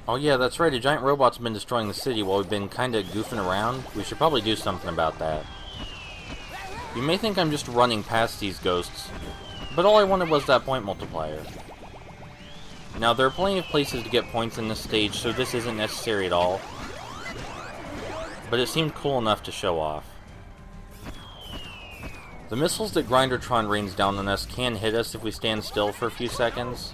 Oh yeah, that's right, a giant robot's been destroying the city while we've been kinda goofing around. We should probably do something about that. You may think I'm just running past these ghosts, but all I wanted was that point multiplier. Now, there are plenty of places to get points in this stage, so this isn't necessary at all. But it seemed cool enough to show off. The missiles that Grindertron rains down on us can hit us if we stand still for a few seconds.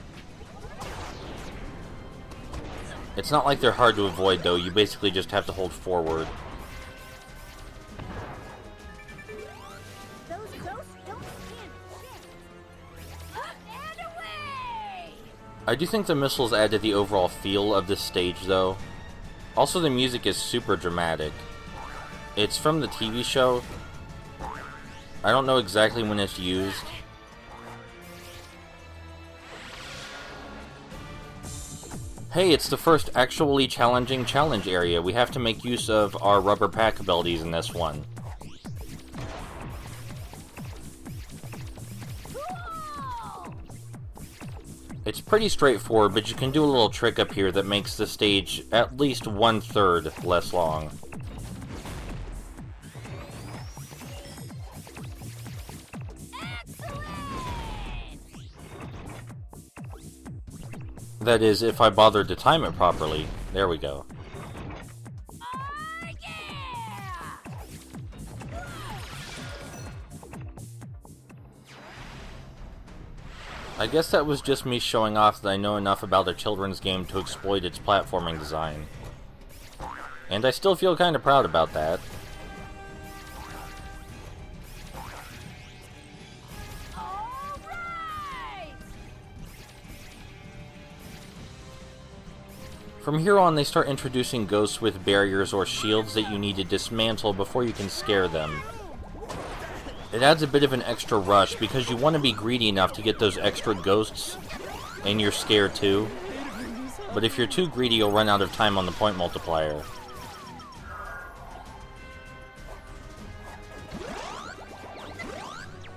It's not like they're hard to avoid, though. You basically just have to hold forward. Those ghosts don't stand a chance. Up and away! I do think the missiles add to the overall feel of this stage, though. Also, the music is super dramatic. It's from the TV show. I don't know exactly when it's used. Hey, it's the first actually challenging challenge area. We have to make use of our rubber pack abilities in this one. It's pretty straightforward, but you can do a little trick up here that makes the stage at least 1/3 less long. That is, if I bothered to time it properly. There we go. I guess that was just me showing off that I know enough about a children's game to exploit its platforming design. And I still feel kinda proud about that. From here on, they start introducing ghosts with barriers or shields that you need to dismantle before you can scare them. It adds a bit of an extra rush because you want to be greedy enough to get those extra ghosts, and you're scared too. But if you're too greedy, you'll run out of time on the point multiplier.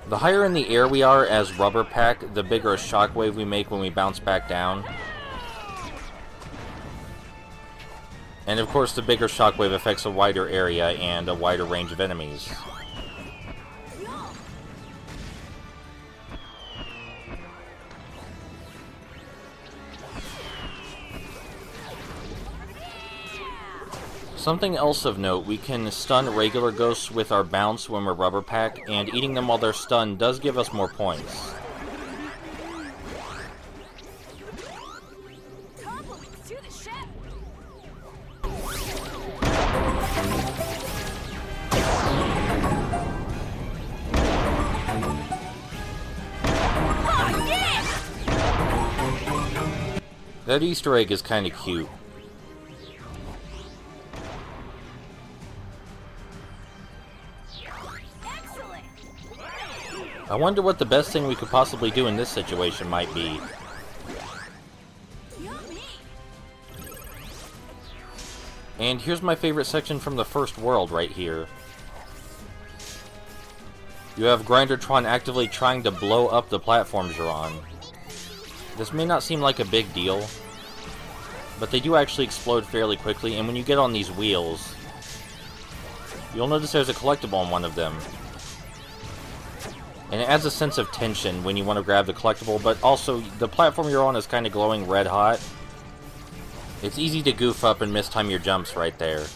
The higher in the air we are as Rubber Pack, the bigger a shockwave we make when we bounce back down. And of course, the bigger shockwave affects a wider area and a wider range of enemies. Something else of note, we can stun regular ghosts with our bounce when we're Rubber Pack, and eating them while they're stunned does give us more points. That Easter egg is kinda cute. I wonder what the best thing we could possibly do in this situation might be. And here's my favorite section from the first world right here. You have Grindertron actively trying to blow up the platforms you're on. This may not seem like a big deal, but they do actually explode fairly quickly, and when you get on these wheels, you'll notice there's a collectible on one of them. And it adds a sense of tension when you want to grab the collectible, but also the platform you're on is kind of glowing red hot. It's easy to goof up and mistime your jumps right there.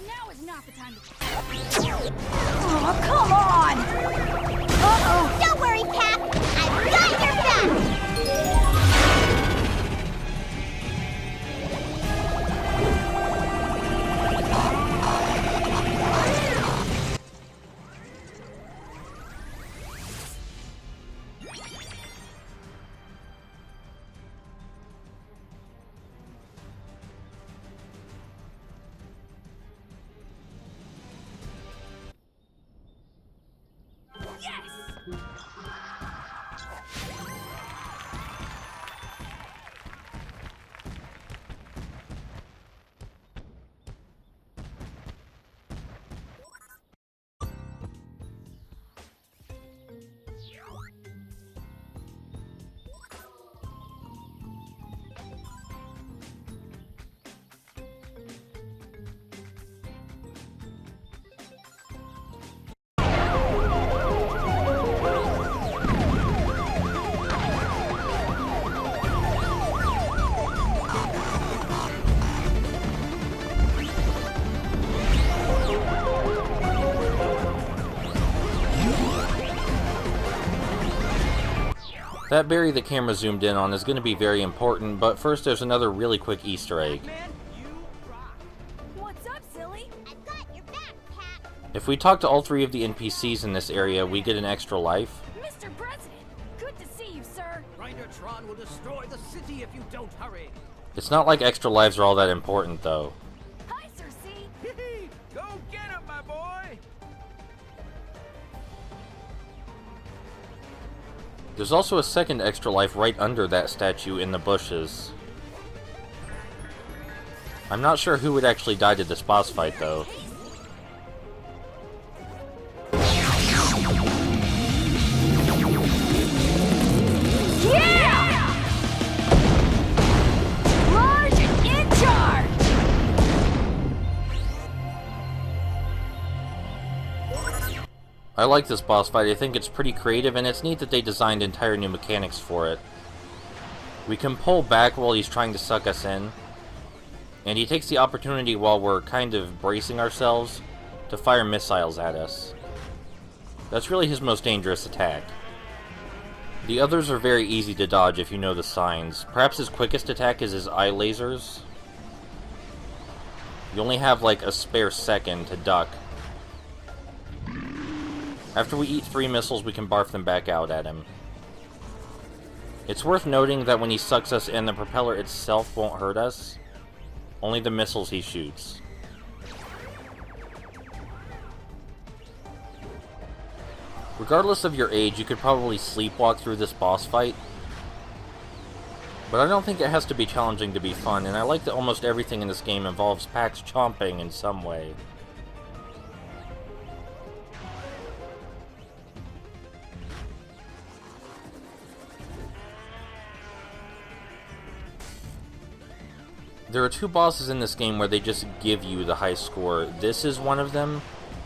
Now is not the time to... Oh, come on! Uh-oh! Don't worry, Pac! I've got your back! That berry the camera zoomed in on is going to be very important, but first there's another really quick Easter egg. What's up, silly? I've got your back, Pac. If we talk to all 3 of the NPCs in this area, we get an extra life. Mr. President, good to see you, sir. Grindertron will destroy the city if you don't hurry. It's not like extra lives are all that important, though. Hi, Sir C. Go get him, my boy! There's also a second extra life right under that statue in the bushes. I'm not sure who would actually die to this boss fight, though. Yeah! Large in charge! I like this boss fight. I think it's pretty creative, and it's neat that they designed entire new mechanics for it. We can pull back while he's trying to suck us in, and he takes the opportunity while we're kind of bracing ourselves to fire missiles at us. That's really his most dangerous attack. The others are very easy to dodge if you know the signs. Perhaps his quickest attack is his eye lasers. You only have like a spare second to duck. After we eat 3 missiles, we can barf them back out at him. It's worth noting that when he sucks us in, the propeller itself won't hurt us. Only the missiles he shoots. Regardless of your age, you could probably sleepwalk through this boss fight. But I don't think it has to be challenging to be fun, and I like that almost everything in this game involves Pac's chomping in some way. There are 2 bosses in this game where they just give you the high score. This is one of them,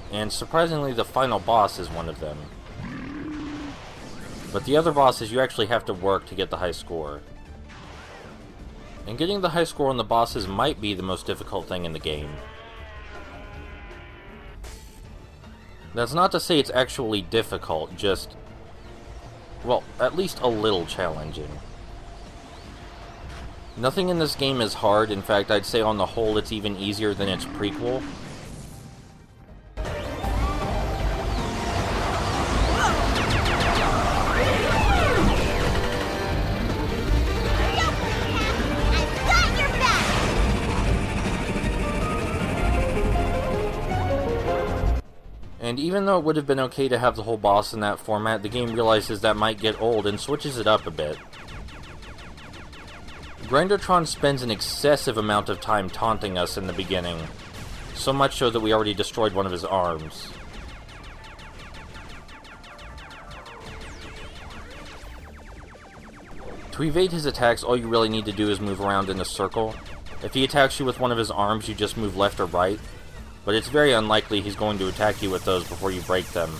and surprisingly the final boss is one of them. But the other bosses you actually have to work to get the high score. And getting the high score on the bosses might be the most difficult thing in the game. That's not to say it's actually difficult, just, well, at least a little challenging. Nothing in this game is hard. In fact, I'd say on the whole it's even easier than its prequel. And even though it would have been okay to have the whole boss in that format, the game realizes that might get old and switches it up a bit. Grindertron spends an excessive amount of time taunting us in the beginning, so much so that we already destroyed one of his arms. To evade his attacks, all you really need to do is move around in a circle. If he attacks you with one of his arms, you just move left or right, but it's very unlikely he's going to attack you with those before you break them.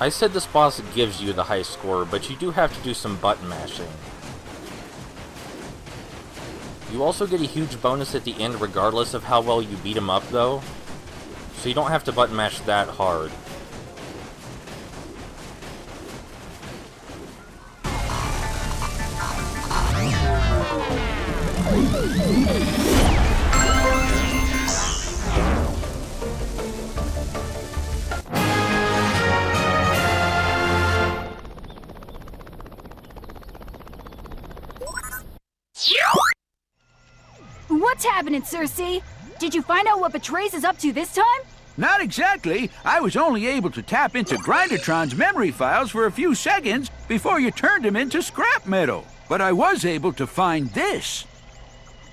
I said this boss gives you the high score, but you do have to do some button mashing. You also get a huge bonus at the end regardless of how well you beat him up though, so you don't have to button mash that hard. What's happening, Sir C? Did you find out what Betrays is up to this time? Not exactly. I was only able to tap into Grindertron's memory files for a few seconds before you turned him into scrap metal. But I was able to find this.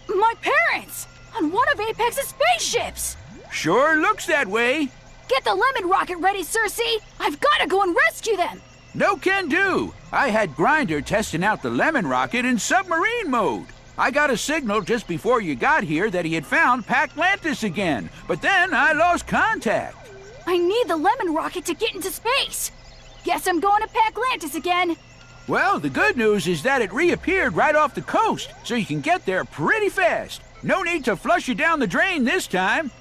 My parents! On one of Apex's spaceships! Sure looks that way. Get the lemon rocket ready, Sir C! I've gotta go and rescue them! No can do. I had Grinder testing out the lemon rocket in submarine mode. I got a signal just before you got here that he had found Pac-Lantis again, but then I lost contact. I need the lemon rocket to get into space. Guess I'm going to Pac-Lantis again. Well, the good news is that it reappeared right off the coast, so you can get there pretty fast. No need to flush you down the drain this time.